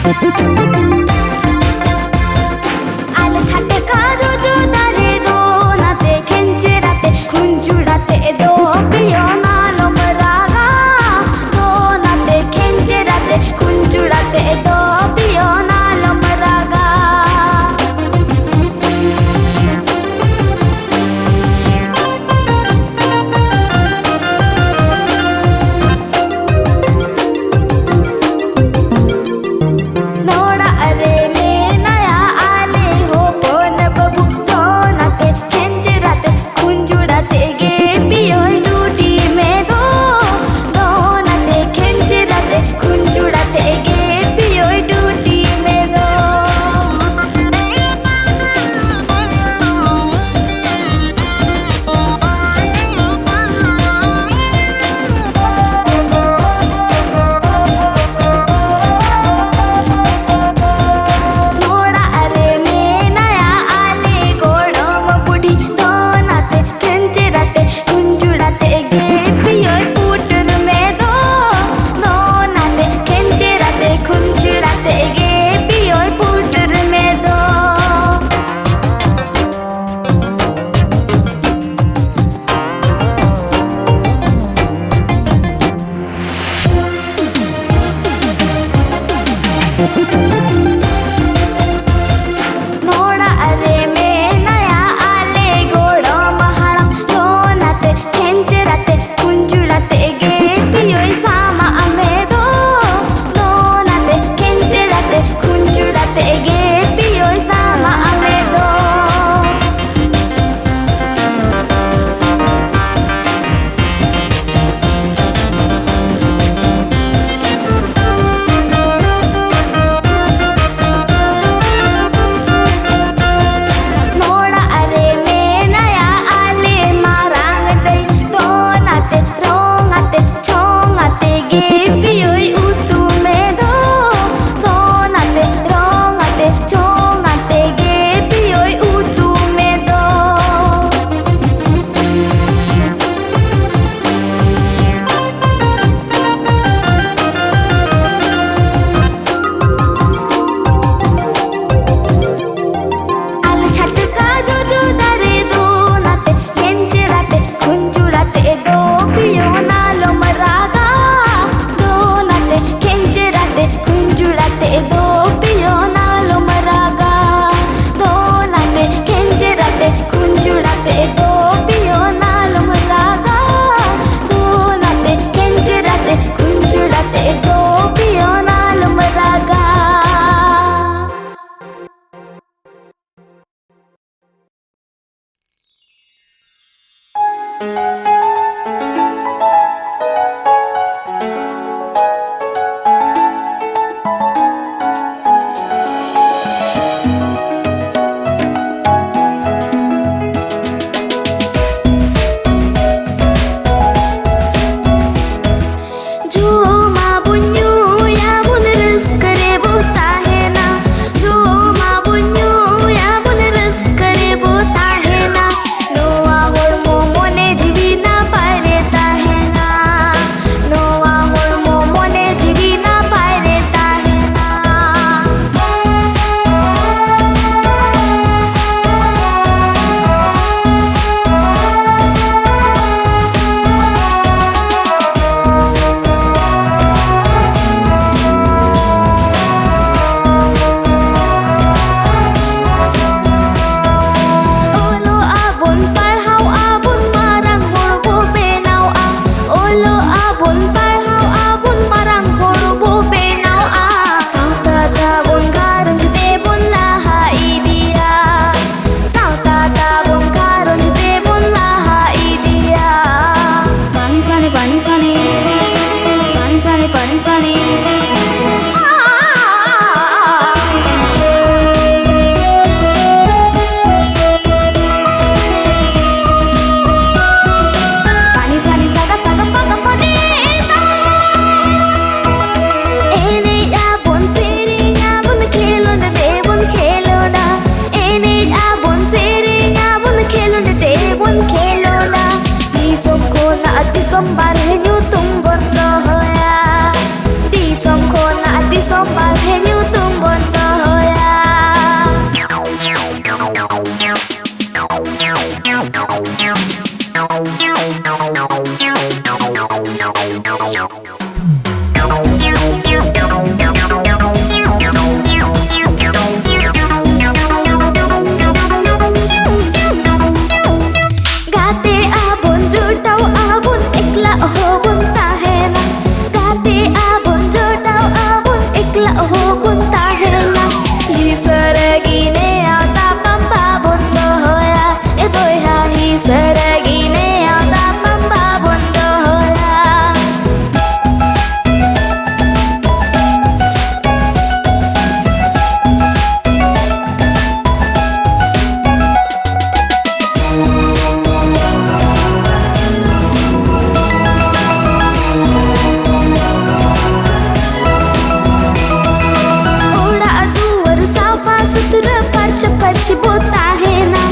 आले छटका जोजो दारे दो नाते खिंचे राते खुंजुड़ाते दो पियो नालो मरागा दो नाते खिंचे राते खुंजुड़ाते दो पियो नालो मरागा नोड़ा अरे में नया आले हो कौन बबू दो नाते खिंचे राते खुंजुड़ाते गे पियो डूटी में दो दो नाते खिंचे राते खुंजुड़ाते गे पियो डूटी में दो नोड़ा अरे में नया आले गोड़म बुढ़ी दो नाते खिंचे राते खुंजुड़ाते गे पियो पुटर में दो दो नाते खिंचे राते खुंजुड़ाते गे पियो पुटर में दो नोड़ा अरे में नया आले गोड़ो महाड़म दो नाते खिंचे राते खुंजुड़ाते गे पियो सामा में दो दो नाते खिंचे राते खुंजुड़ाते गे पियो सामा में दो फरशी बोता है ना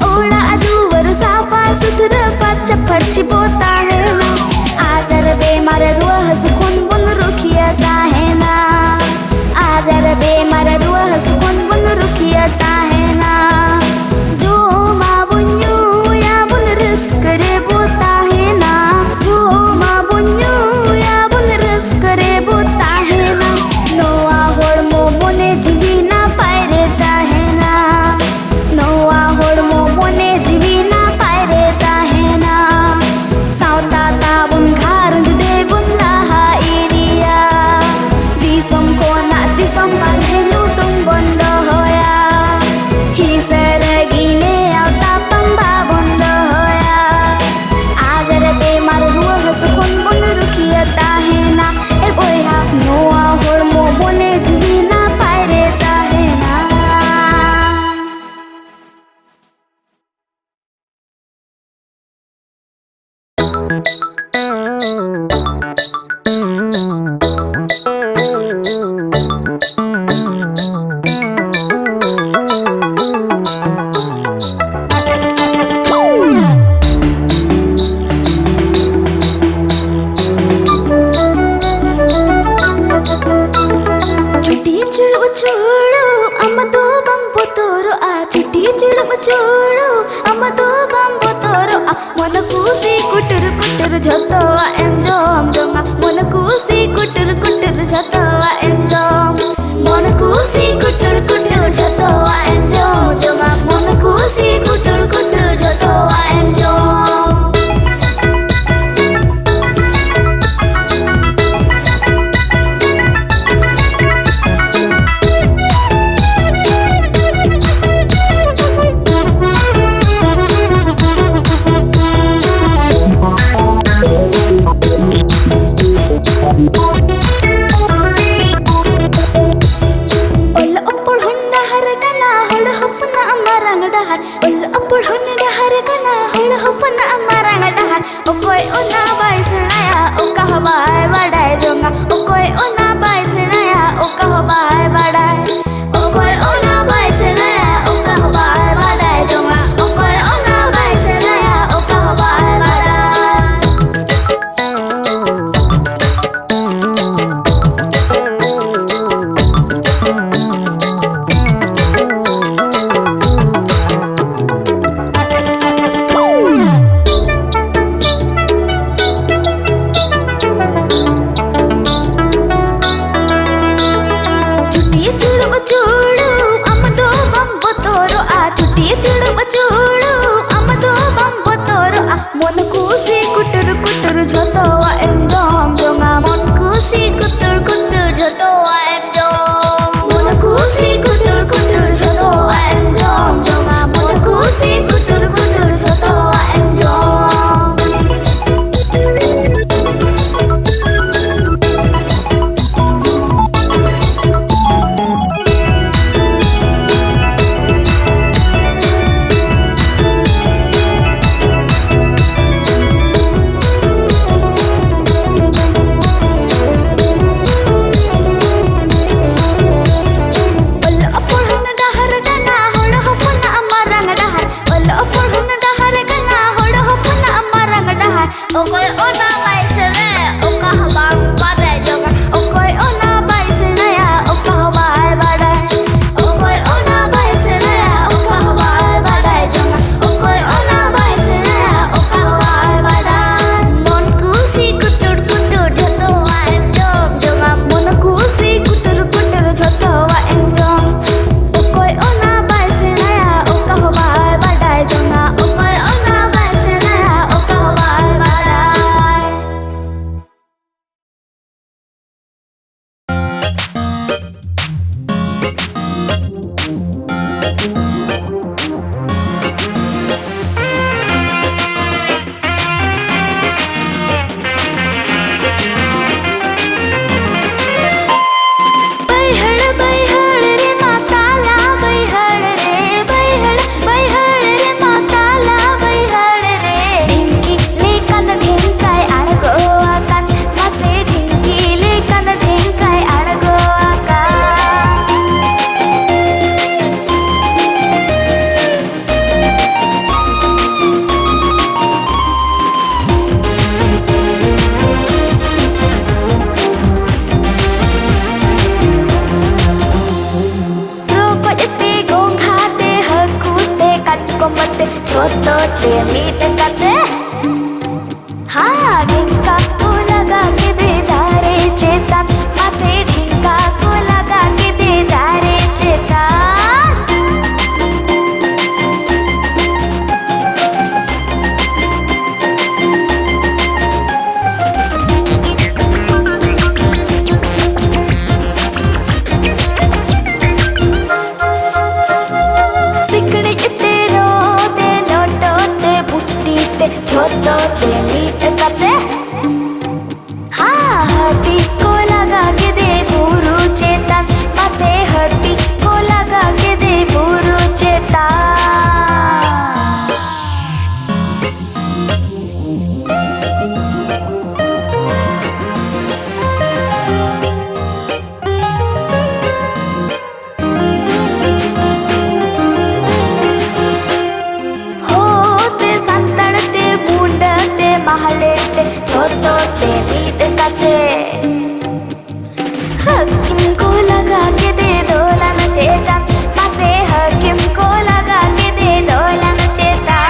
ओड़ा अदूवर साफा सुथरा पाचा फरशी बोता है ना आजार बेमार रुह सुकुन बुन रुखियता है ना आजार बेमार रुह सुकुन बुन रुखियता है ना जो माँ बुन्यू या बुन रिस्क रे बोता है ना जो माँ बुन्यू या बुन रिस्क रे बोता है ना नोआ होड़मो मोने जीवी ना पाए रहता है ना नोआ होड़मो मोने जीवी ना पाए रहता है ना साउता ताबुन घारंज दे बुन लाहा एरिया दिसम को ना दिसम बांधेनु तुम बंद होया ही सरगिने आवता पंबा बंद होया आजर बेमार रुह सुकुन बुन रुखियता है ना ए बोया नोआ होड़मो मोने जीवी ना पाए रहता है ना चुटी चुड़ब चोड़ो अम्मा दो बंबो तोरो आ चुटी चुड़ब चोड़ो अम्मा दो बंबो तोरो आ मन कुसी कुटर कुटर झतो आ एंजोम जोंगा मन कुसी कुटर कुटर झतो आ एंजोम मन कुसी कुटर कुटर झतो आ एंजोम जोंगा मन कुसी कुटर कुटर झतो आ एंजोम ओल ओपड़ पे मीत करते हाँ ढिंका को लगा के दे दारे चेतन मासे ढिंका को लगा के दे दारे चेतन छोटो ते मीत करते हाँ हड्डी को लगा के दे बुरु चेतन मासे हड्डी को लगा के दे बुरु चेतन छोटो ते मीत करते हकीम को लगा के दे दोलन चेतन मासे हकीम को लगा के दे दोलन चेतन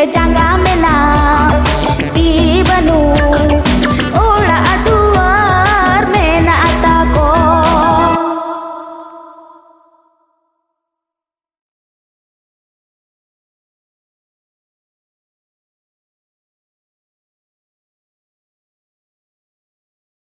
जांगा मेला